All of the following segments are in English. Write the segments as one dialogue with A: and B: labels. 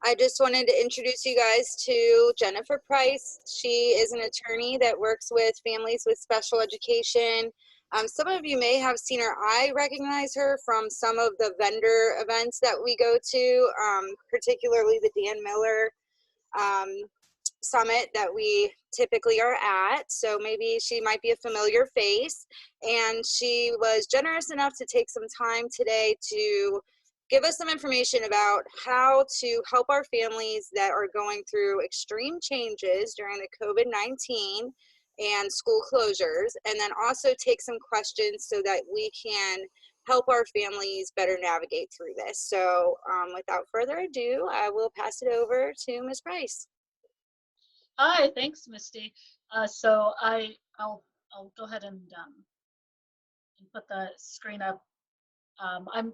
A: I just wanted to introduce you guys to Jennifer Price. She is an attorney that works with families with special education. Some of you may have seen her. I recognize her from some of the vendor events that we go to, particularly the Dan Miller summit that we typically are at. So maybe she might be a familiar face. And she was generous enough to take some time today to give us some information about how to help our families that are going through extreme changes during the COVID-19 and school closures, and then also take some questions so that we can help our families better navigate through this. So without further ado, I will pass it over to Ms. Price.
B: Hi, thanks, Misty. So I'll go ahead and put the screen up. I'm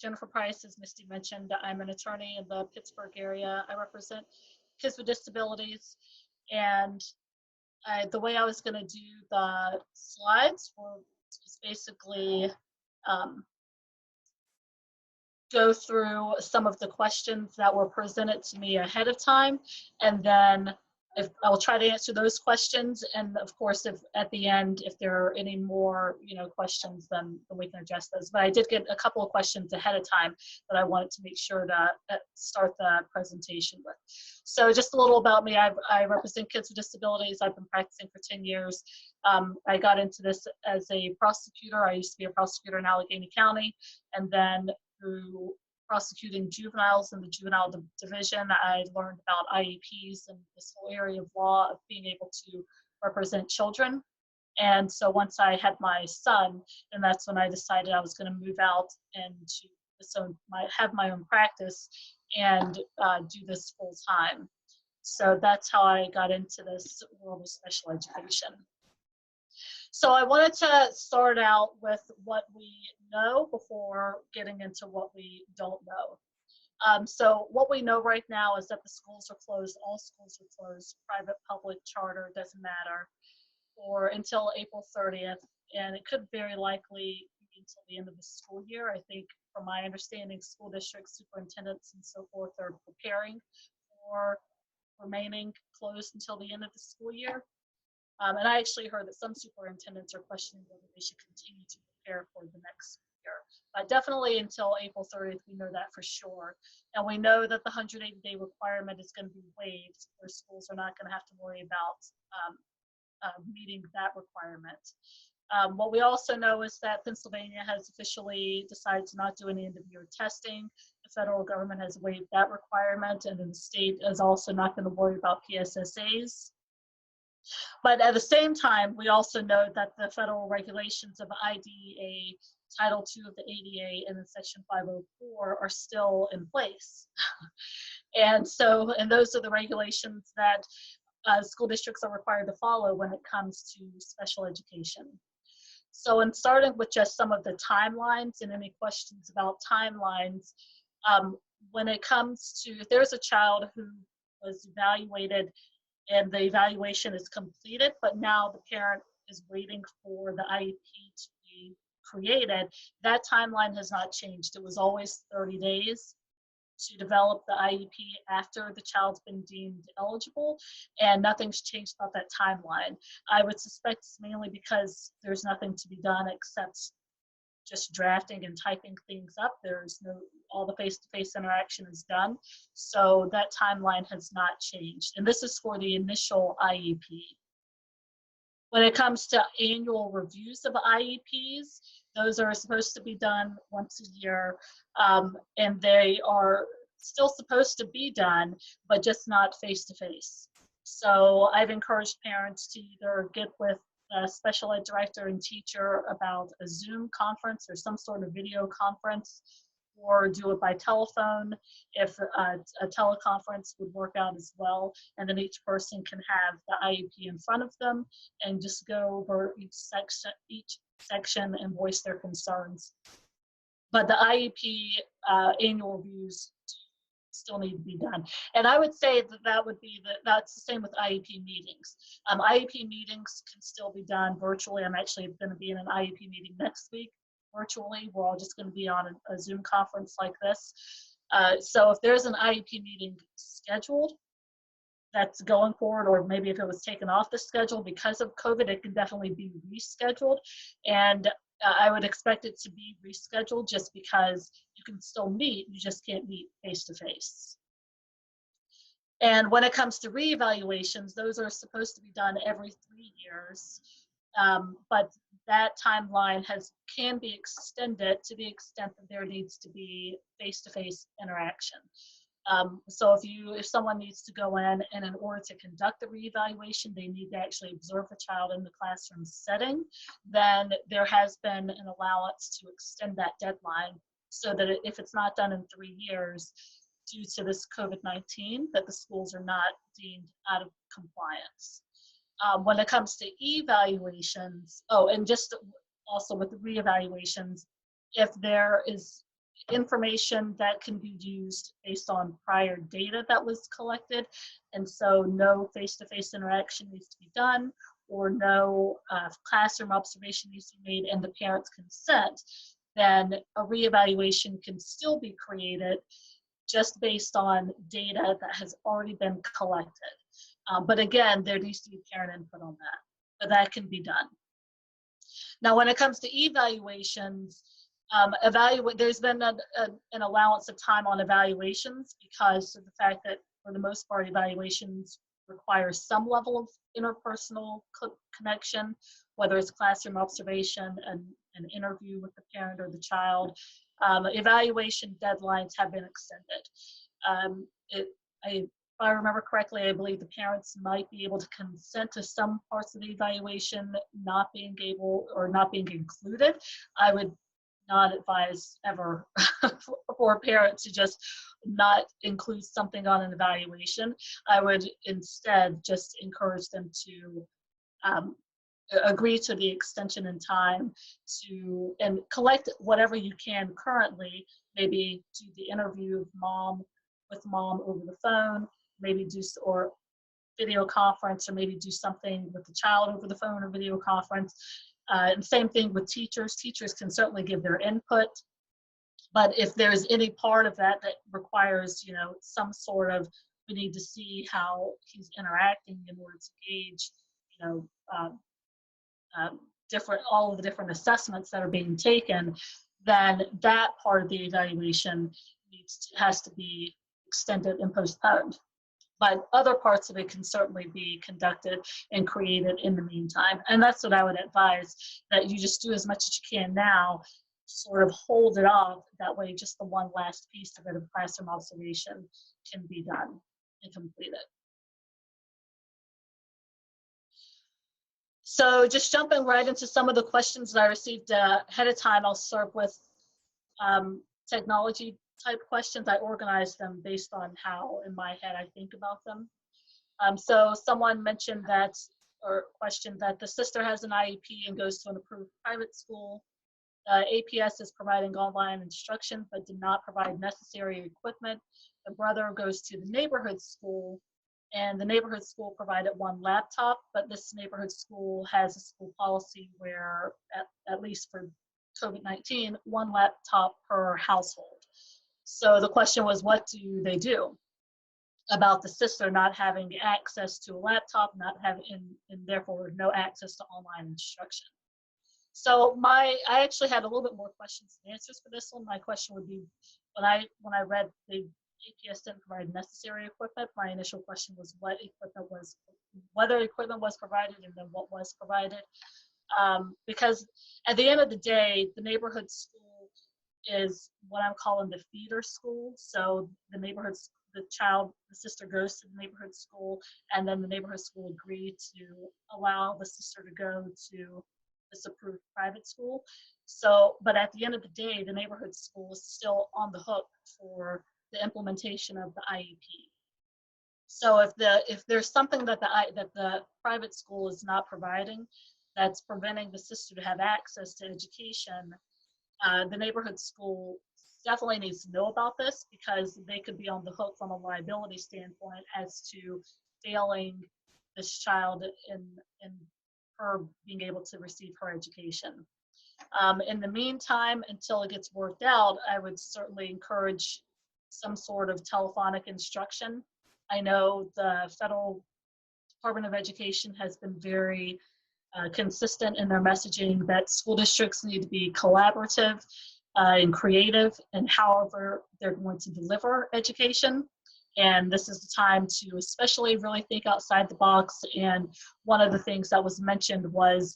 B: Jennifer Price, as Misty mentioned. I'm an attorney in the Pittsburgh area. I represent kids with disabilities, and the way I was going to do the slides was basically go through some of the questions that were presented to me ahead of time, and then I'll try to answer those questions. And of course, if at the end, if there are any more, questions, then we can address those. But I did get a couple of questions ahead of time that I wanted to make sure to start the presentation with. So just a little about me. I represent kids with disabilities. I've been practicing for 10 years. I got into this as a prosecutor. I used to be a prosecutor in Allegheny County, and then through prosecuting juveniles in the juvenile division, I learned about IEPs and this whole area of law of being able to represent children. And so once I had my son, and that's when I decided I was going to move out and have my own practice and do this full time. So that's how I got into this world of special education. So I wanted to start out with what we know before getting into what we don't know. So what we know right now is that the schools are closed. All schools are closed, private, public, charter, doesn't matter, or until April 30th. And it could very likely be until the end of the school year. I think from my understanding, school districts, superintendents, and so forth are preparing for remaining closed until the end of the school year. And I actually heard that some superintendents are questioning whether they should continue to prepare for the next year. But definitely until April 30th, we know that for sure. And we know that the 180-day requirement is going to be waived, where schools are not going to have to worry about meeting that requirement. What we also know is that Pennsylvania has officially decided to not do any end-of-year testing. The federal government has waived that requirement, and then the state is also not going to worry about PSSAs. But at the same time, we also know that the federal regulations of IDEA, Title II of the ADA, and then Section 504 are still in place. And those are the regulations that school districts are required to follow when it comes to special education. So in starting with just some of the timelines and any questions about timelines, when it comes to, if there's a child who was evaluated and the evaluation is completed, but now the parent is waiting for the IEP to be created, that timeline has not changed. It was always 30 days to develop the IEP after the child's been deemed eligible, and nothing's changed about that timeline. I would suspect it's mainly because there's nothing to be done except just drafting and typing things up. There's all the face-to-face interaction is done. So that timeline has not changed. And this is for the initial IEP. When it comes to annual reviews of IEPs, those are supposed to be done once a year, and they are still supposed to be done, but just not face-to-face. So I've encouraged parents to either get with a special ed director and teacher about a Zoom conference or some sort of video conference, or do it by telephone if a teleconference would work out as well. And then each person can have the IEP in front of them and just go over each section and voice their concerns. But the IEP annual reviews still need to be done. And I would say that's the same with IEP meetings. IEP meetings can still be done virtually. I'm actually going to be in an IEP meeting next week virtually. We're all just going to be on a Zoom conference like this. So if there's an IEP meeting scheduled that's going forward, or maybe if it was taken off the schedule because of COVID, it can definitely be rescheduled. And I would expect it to be rescheduled just because you can still meet, you just can't meet face to face. And when it comes to reevaluations, those are supposed to be done every 3 years. But that timeline can be extended to the extent that there needs to be face-to-face interaction. So if someone needs to go in and in order to conduct the reevaluation, they need to actually observe the child in the classroom setting, then there has been an allowance to extend that deadline so that if it's not done in 3 years due to this COVID-19, that the schools are not deemed out of compliance. When it comes to evaluations, and just also with the reevaluations, if there is information that can be used based on prior data that was collected, and so no face-to-face interaction needs to be done, or no classroom observation needs to be made and the parents consent, then a reevaluation can still be created just based on data that has already been collected. But again, there needs to be parent input on that, but that can be done. Now, when it comes to evaluations, there's been an allowance of time on evaluations because of the fact that for the most part, evaluations require some level of interpersonal connection, whether it's classroom observation, an interview with the parent or the child. Evaluation deadlines have been extended. If I remember correctly, I believe the parents might be able to consent to some parts of the evaluation not being able or not being included. I would not advise ever for a parent to just not include something on an evaluation. I would instead just encourage them to agree to the extension in time and collect whatever you can currently, maybe do the interview with mom over the phone, maybe or video conference, or maybe do something with the child over the phone or video conference. And same thing with teachers. Teachers can certainly give their input, but if there's any part of that that requires, some sort of, we need to see how he's interacting in order to gauge, all of the different assessments that are being taken, then that part of the evaluation has to be extended and postponed. But other parts of it can certainly be conducted and created in the meantime. And that's what I would advise, that you just do as much as you can now, sort of hold it off. That way, just the one last piece of it of classroom observation can be done and completed. So just jumping right into some of the questions that I received ahead of time, I'll start with technology type questions. I organized them based on how in my head I think about them. So someone mentioned questioned that the sister has an IEP and goes to an approved private school. APS is providing online instruction but did not provide necessary equipment. The brother goes to the neighborhood school, and the neighborhood school provided one laptop, but this neighborhood school has a school policy where, at least for COVID-19, one laptop per household. So the question was, what do they do about the sister not having access to a laptop, and therefore no access to online instruction? So I actually had a little bit more questions and answers for this one. My question would be, when I read the APS didn't provide necessary equipment, my initial question was whether equipment was provided, and then what was provided. Because at the end of the day, the neighborhood school is what I'm calling the feeder school. So the sister goes to the neighborhood school, and then the neighborhood school agreed to allow the sister to go to this approved private school. So, but at the end of the day, the neighborhood school is still on the hook for the implementation of the IEP. So if there's something that the private school is not providing that's preventing the sister to have access to education, the neighborhood school definitely needs to know about this, because they could be on the hook from a liability standpoint as to failing this child in her being able to receive her education. In the meantime, until it gets worked out, I would certainly encourage some sort of telephonic instruction. I know the Federal Department of Education has been very consistent in their messaging that school districts need to be collaborative and creative in however they're going to deliver education. And this is the time to especially really think outside the box. And one of the things that was mentioned was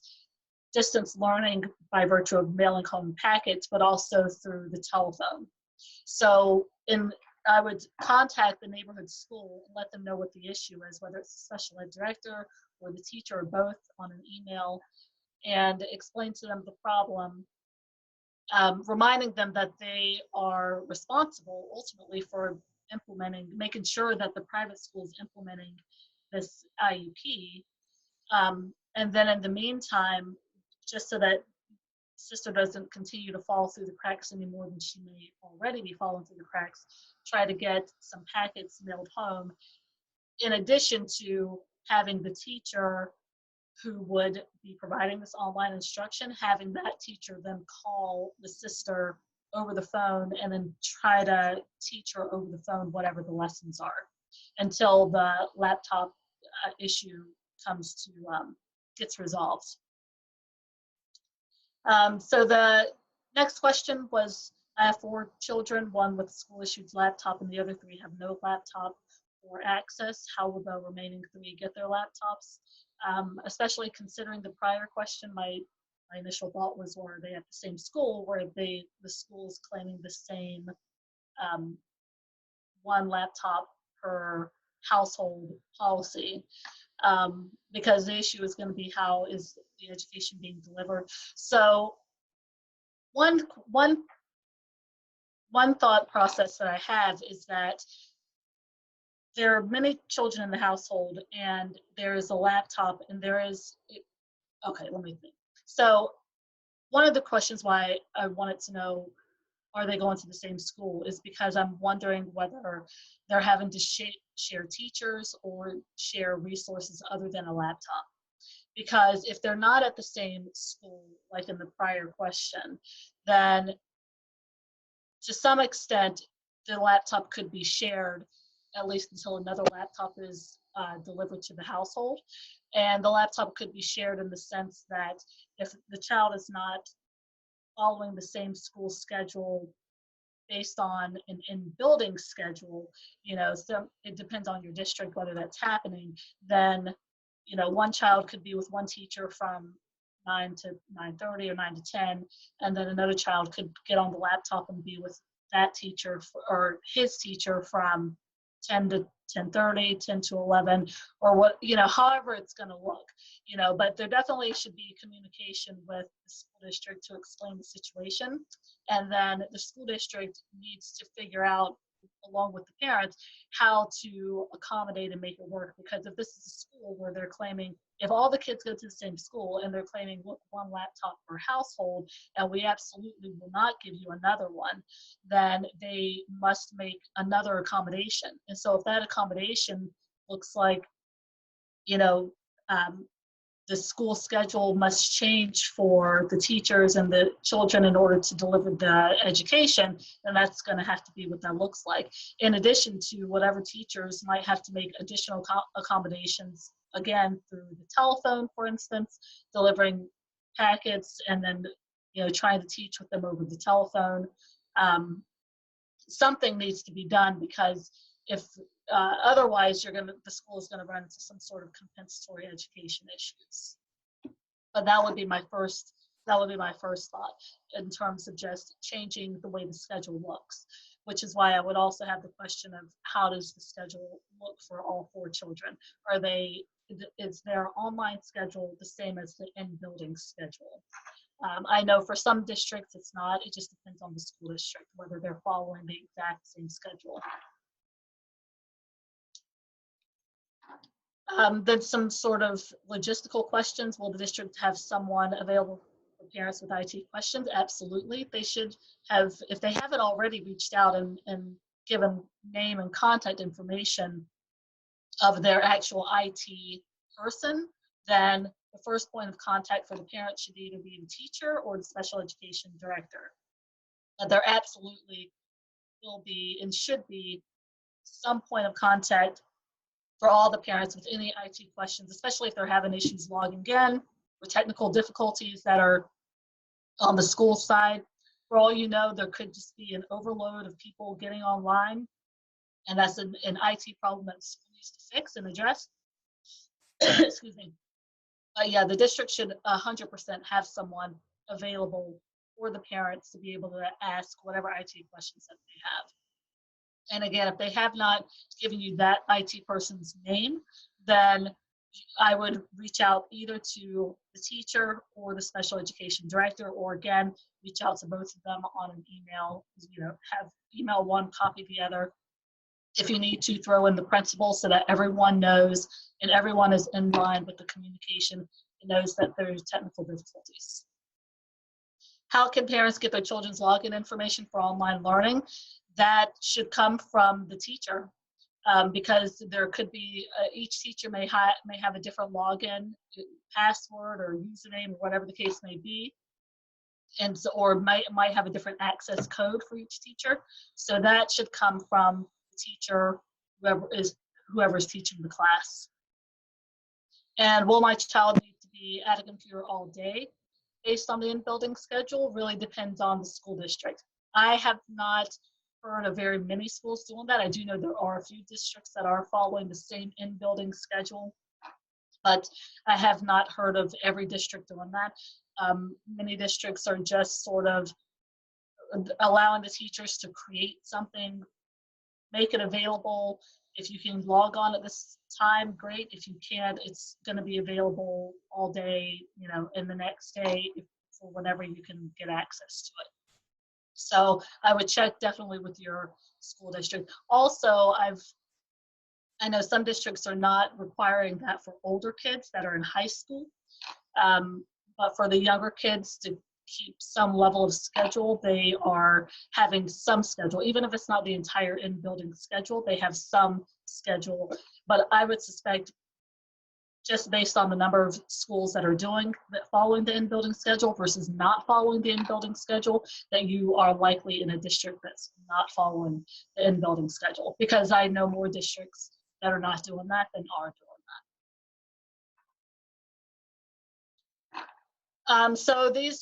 B: distance learning by virtue of mailing home packets, but also through the telephone. So I would contact the neighborhood school and let them know what the issue is, whether it's the special ed director or the teacher or both, on an email, and explain to them the problem, reminding them that they are responsible ultimately for making sure that the private school is implementing this IEP. And then in the meantime, just so that sister doesn't continue to fall through the cracks any more than she may already be falling through the cracks, try to get some packets mailed home, in addition to having the teacher who would be providing this online instruction, having that teacher then call the sister over the phone and then try to teach her over the phone whatever the lessons are until the laptop issue gets resolved. So the next question was, I have 4 children, one with a school-issued laptop and the other 3 have no laptop or access. How will the remaining 3 get their laptops? Especially considering the prior question, my initial thought was, well, are they at the same school where the school is claiming the same 1 laptop per household policy? Because the issue is going to be, how is the education being delivered? So one thought process that I have is that there are many children in the household, and there is a laptop, and okay, let me think. So one of the questions why I wanted to know, are they going to the same school, is because I'm wondering whether they're having to share teachers or share resources other than a laptop. Because if they're not at the same school, like in the prior question, then to some extent, the laptop could be shared, at least until another laptop is delivered to the household. And the laptop could be shared in the sense that if the child is not following the same school schedule based on an in-building schedule, so it depends on your district whether that's happening, then, one child could be with one teacher from 9 to 9:30 or 9 to 10, and then another child could get on the laptop and be with that teacher or his teacher from 10 to 10:30, 10 to 11, or what, however it's going to look, but there definitely should be communication with the school district to explain the situation. And then the school district needs to figure out, along with the parents, how to accommodate and make it work. Because if this is a school where they're claiming, if all the kids go to the same school and they're claiming, look, 1 laptop per household, and we absolutely will not give you another one, then they must make another accommodation. And so if that accommodation looks like, the school schedule must change for the teachers and the children in order to deliver the education, then that's going to have to be what that looks like. In addition to whatever teachers might have to make additional accommodations, again, through the telephone, for instance, delivering packets and then, trying to teach with them over the telephone. Something needs to be done, because if otherwise, the school is going to run into some sort of compensatory education issues. But that would be my first thought in terms of just changing the way the schedule looks, which is why I would also have the question of, how does the schedule look for all 4 children? Is their online schedule the same as the in-building schedule? I know for some districts it's not. It just depends on the school district, whether they're following the exact same schedule. Then some sort of logistical questions. Will the district have someone available for parents with IT questions? Absolutely. They should have, if they haven't already reached out and given name and contact information of their actual IT person, then the first point of contact for the parent should either be the teacher or the special education director. They're absolutely will be and should be some point of contact for all the parents with any IT questions, especially if they're having issues logging in or technical difficulties that are on the school side. For all you know, there could just be an overload of people getting online, and that's an IT problem that the school needs to fix and address. Excuse me. Yeah, the district should 100% have someone available for the parents to be able to ask whatever IT questions that they have. And again, if they have not given you that IT person's name, then I would reach out either to the teacher or the special education director, or again, reach out to both of them on an email. Have email one, copy the other. If you need to, throw in the principal so that everyone knows and everyone is in line with the communication and knows that there's technical difficulties. How can parents get their children's login information for online learning? That should come from the teacher, because there could be each teacher may have a different login password or username or whatever the case may be, and so, or might have a different access code for each teacher. So that should come from the teacher, whoever is teaching the class. And will my child need to be at a computer all day? Based on the in-building schedule, really depends on the school district. I have not heard of very many schools doing that. I do know there are a few districts that are following the same in-building schedule, but I have not heard of every district doing that. Many districts are just sort of allowing the teachers to create something, make it available. If you can log on at this time, great. If you can't, it's going to be available all day, and the next day for whenever you can get access to it. So I would check definitely with your school district. Also, I know some districts are not requiring that for older kids that are in high school, but for the younger kids to keep some level of schedule, they are having some schedule. Even if it's not the entire in-building schedule, they have some schedule. But I would suspect, just based on the number of schools that are following the in-building schedule versus not following the in-building schedule, that you are likely in a district that's not following the in-building schedule, because I know more districts that are not doing that than are doing that. So these